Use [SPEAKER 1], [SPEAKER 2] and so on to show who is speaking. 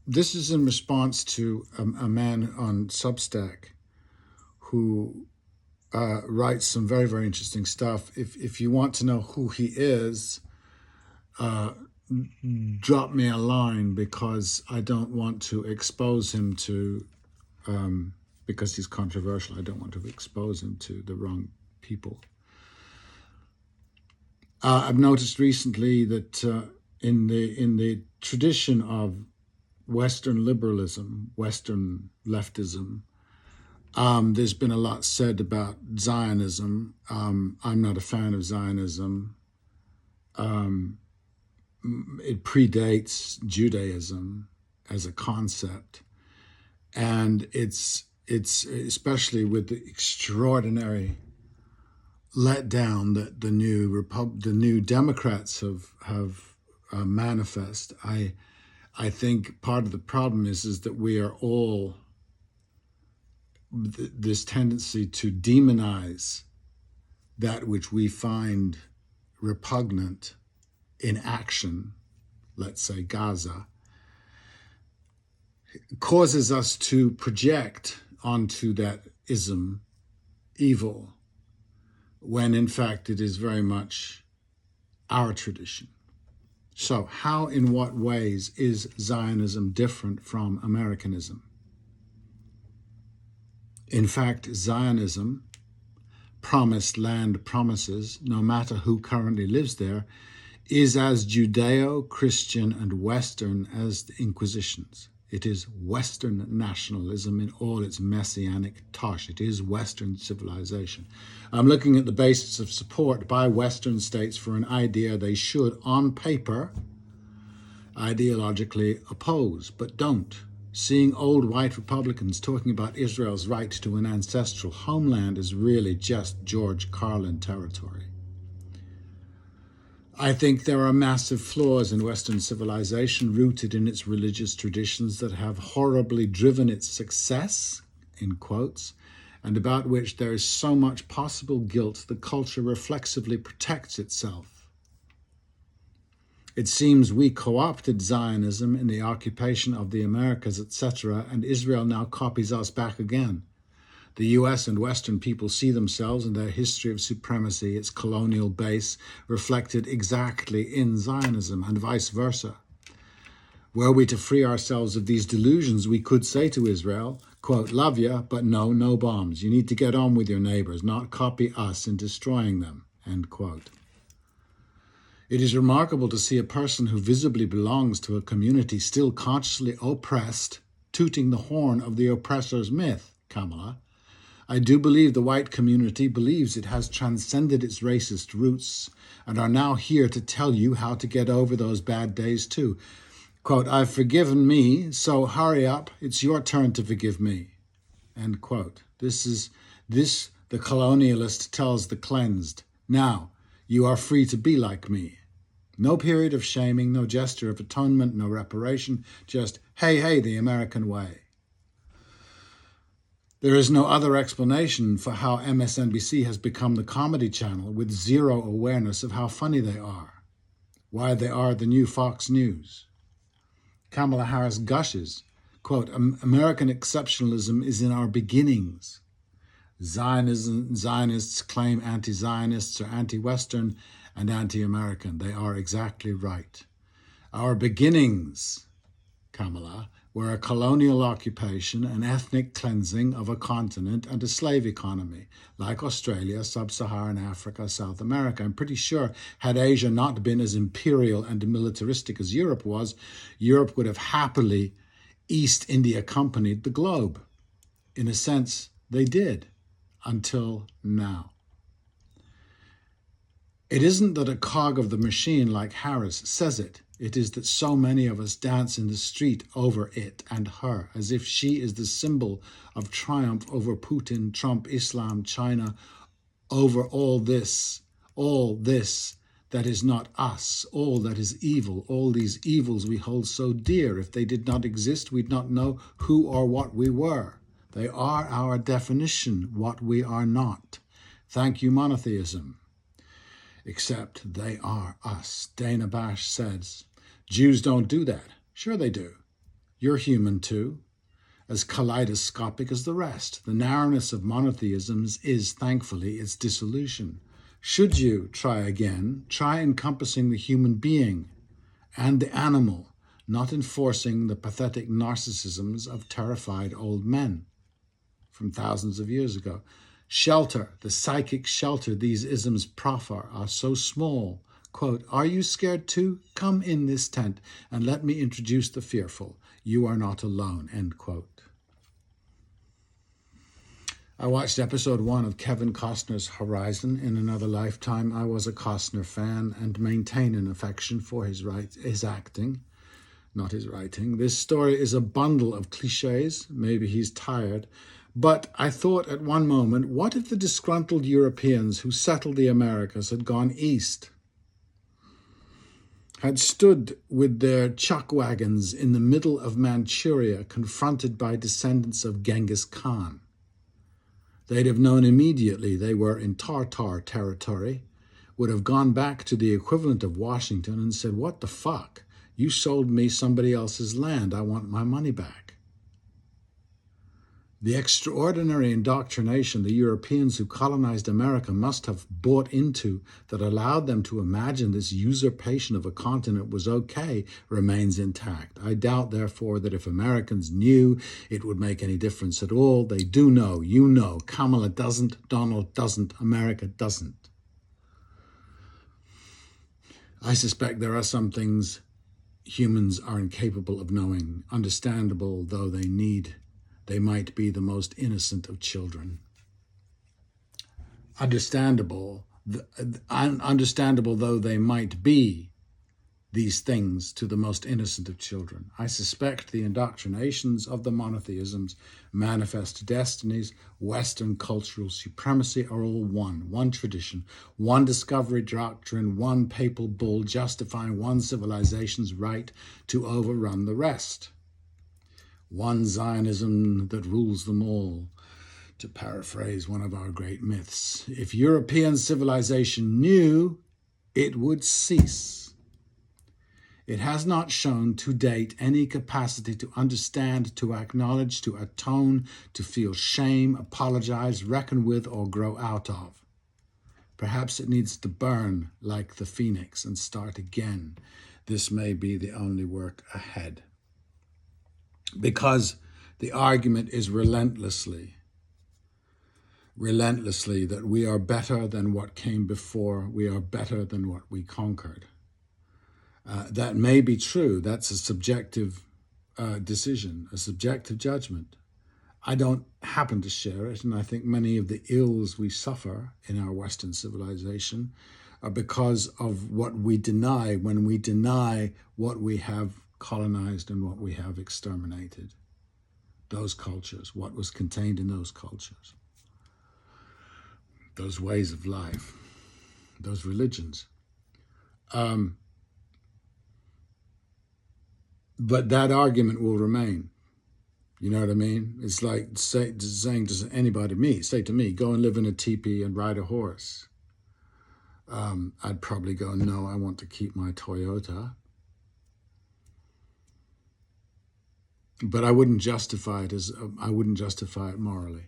[SPEAKER 1] This is in response to a man on Substack who writes some very, very interesting stuff. If you want to know who he is, drop me a line, because I don't want to expose him to, because he's controversial, I don't want to expose him to the wrong people. I've noticed recently that in the tradition of Western liberalism, Western leftism, there's been a lot said about Zionism. I'm not a fan of Zionism. It predates Judaism as a concept, and it's especially with the extraordinary letdown that the new Democrats have manifest. I think part of the problem is that we are all this tendency to demonize that which we find repugnant in action, let's say Gaza, causes us to project onto that ism evil, when in fact it is very much our tradition. So how, in what ways is Zionism different from Americanism? In fact, Zionism, promised land promises, no matter who currently lives there, is as Judeo-Christian and Western as the Inquisitions. It is Western nationalism in all its messianic tosh. It is Western civilization. I'm looking at the basis of support by Western states for an idea they should, on paper, ideologically oppose, but don't. Seeing old white Republicans talking about Israel's right to an ancestral homeland is really just George Carlin territory. I think there are massive flaws in Western civilization rooted in its religious traditions that have horribly driven its success, in quotes, and about which there is so much possible guilt the culture reflexively protects itself. It seems we co-opted Zionism in the occupation of the Americas, etc., and Israel now copies us back again. The US and Western people see themselves and their history of supremacy, its colonial base, reflected exactly in Zionism, and vice versa. Were we to free ourselves of these delusions, we could say to Israel, quote, love ya, but no bombs. You need to get on with your neighbors, not copy us in destroying them, end quote. It is remarkable to see a person who visibly belongs to a community still consciously oppressed, tooting the horn of the oppressor's myth, Kamala. I do believe the white community believes it has transcended its racist roots and are now here to tell you how to get over those bad days too. Quote, I've forgiven me, so hurry up, it's your turn to forgive me, end quote. This the colonialist tells the cleansed. Now, you are free to be like me. No period of shaming, no gesture of atonement, no reparation, just, hey, the American way. There is no other explanation for how MSNBC has become the comedy channel with zero awareness of how funny they are, why they are the new Fox News. Kamala Harris gushes, quote, American exceptionalism is in our beginnings. Zionists claim anti-Zionists are anti-Western and anti-American. They are exactly right. Our beginnings, Kamala, were a colonial occupation, an ethnic cleansing of a continent, and a slave economy, like Australia, Sub-Saharan Africa, South America. I'm pretty sure had Asia not been as imperial and militaristic as Europe was, Europe would have happily East India Companied the globe. In a sense, they did, until now. It isn't that a cog of the machine like Harris says it. It is that so many of us dance in the street over it and her, as if she is the symbol of triumph over Putin, Trump, Islam, China, over all this that is not us, all that is evil, all these evils we hold so dear. If they did not exist, we'd not know who or what we were. They are our definition, what we are not. Thank you, monotheism. Except they are us. Dana Bash says, Jews don't do that. Sure they do. You're human too, as kaleidoscopic as the rest. The narrowness of monotheisms is, thankfully, its dissolution. Should you try again, try encompassing the human being and the animal, not enforcing the pathetic narcissisms of terrified old men from thousands of years ago. Shelter, the psychic shelter these isms proffer are so small. Quote, "Are you scared too? Come in this tent and let me introduce the fearful. You are not alone," end quote. I watched episode 1 of Kevin Costner's Horizon. In another lifetime, I was a Costner fan and maintain an affection for his acting, not his writing. This story is a bundle of cliches. Maybe he's tired. But I thought at one moment, what if the disgruntled Europeans who settled the Americas had gone east, had stood with their chuck wagons in the middle of Manchuria, confronted by descendants of Genghis Khan? They'd have known immediately they were in Tartar territory, would have gone back to the equivalent of Washington and said, "What the fuck? You sold me somebody else's land. I want my money back." The extraordinary indoctrination the Europeans who colonized America must have bought into that allowed them to imagine this usurpation of a continent was okay remains intact. I doubt, therefore, that if Americans knew it would make any difference at all. They do know, you know, Kamala doesn't, Donald doesn't, America doesn't. I suspect there are some things humans are incapable of knowing, understandable though they might be the most innocent of children. Understandable though they might be these things to the most innocent of children. I suspect the indoctrinations of the monotheisms, manifest destinies, Western cultural supremacy are all one tradition, one discovery doctrine, one papal bull justifying one civilization's right to overrun the rest. One Zionism that rules them all, to paraphrase one of our great myths. If European civilization knew, it would cease. It has not shown to date any capacity to understand, to acknowledge, to atone, to feel shame, apologize, reckon with, or grow out of. Perhaps it needs to burn like the phoenix and start again. This may be the only work ahead. Because the argument is relentlessly that we are better than what came before, we are better than what we conquered. That may be true. That's a subjective decision, a subjective judgment. I don't happen to share it, and I think many of the ills we suffer in our Western civilization are because of what we deny when we deny what we have colonized and what we have exterminated. Those cultures, what was contained in those cultures, those ways of life, those religions. But that argument will remain. You know what I mean? It's like saying to anybody, say to me, go and live in a teepee and ride a horse. I'd probably go, no, I want to keep my Toyota. But I wouldn't justify it morally.